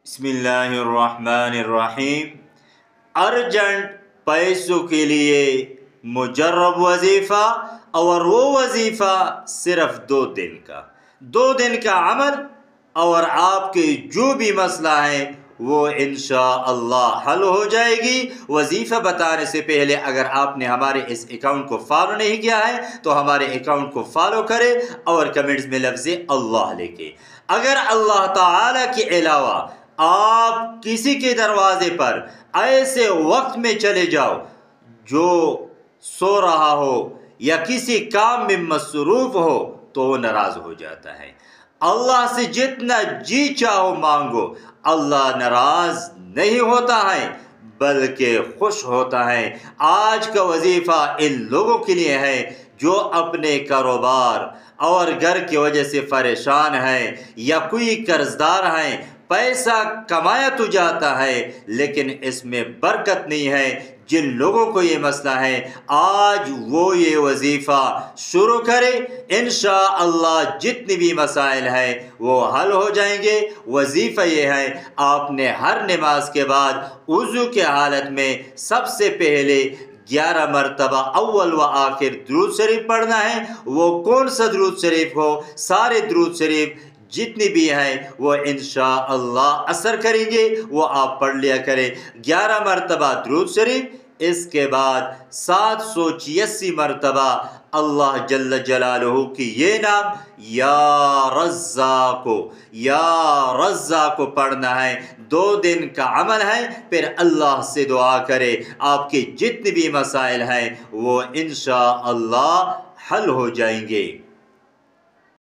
بسم اللہ الرحمن الرحیم۔ ارجنٹ پیسوں کے لیے مجرب وظیفہ، اور وہ وظیفہ صرف 2 دن کا 2 دن کا عمل، اور آپ کے جو بھی مسئلہ ہے وہ انشاءاللہ حل ہو جائے گی۔ وظیفہ بتانے سے پہلے اگر آپ نے ہمارے اس اکاؤنٹ کو فالو نہیں کیا ہے تو ہمارے اکاؤنٹ کو فالو کرے اور کمنٹس میں لفظ اللہ لکھے۔ اگر اللہ تعالی کے علاوہ آپ کسی کے دروازے پر ایسے وقت میں چلے جاؤ جو سو رہا ہو یا کسی کام میں مصروف ہو تو وہ ناراض ہو جاتا ہے۔ اللہ سے جتنا جی چاہو مانگو، اللہ ناراض نہیں ہوتا ہے بلکہ خوش ہوتا ہے۔ آج کا وظیفہ ان لوگوں کے لیے ہے جو اپنے کاروبار اور گھر کی وجہ سے پریشان ہیں یا کوئی قرض دار ہیں۔ پیسہ کمایا تو جاتا ہے لیکن اس میں برکت نہیں ہے۔ جن لوگوں کو یہ مسئلہ ہے آج وہ یہ وظیفہ شروع کرے، انشاءاللہ جتنی بھی مسائل ہیں وہ حل ہو جائیں گے۔ وظیفہ یہ ہے، آپ نے ہر نماز کے بعد وضو کے حالت میں سب سے پہلے 11 مرتبہ اول و آخر درود شریف پڑھنا ہے۔ وہ کون سا درود شریف ہو، سارے درود شریف جتنی بھی ہیں وہ انشاءاللہ اثر کریں گے، وہ آپ پڑھ لیا کریں 11 مرتبہ درود شریف۔ اس کے بعد 786 مرتبہ اللہ جل جلالہ کی یہ نام یا رزاق پڑھنا ہے۔ 2 دن کا عمل ہے، پھر اللہ سے دعا کرے، آپ کے جتنے بھی مسائل ہیں وہ انشاءاللہ حل ہو جائیں گے۔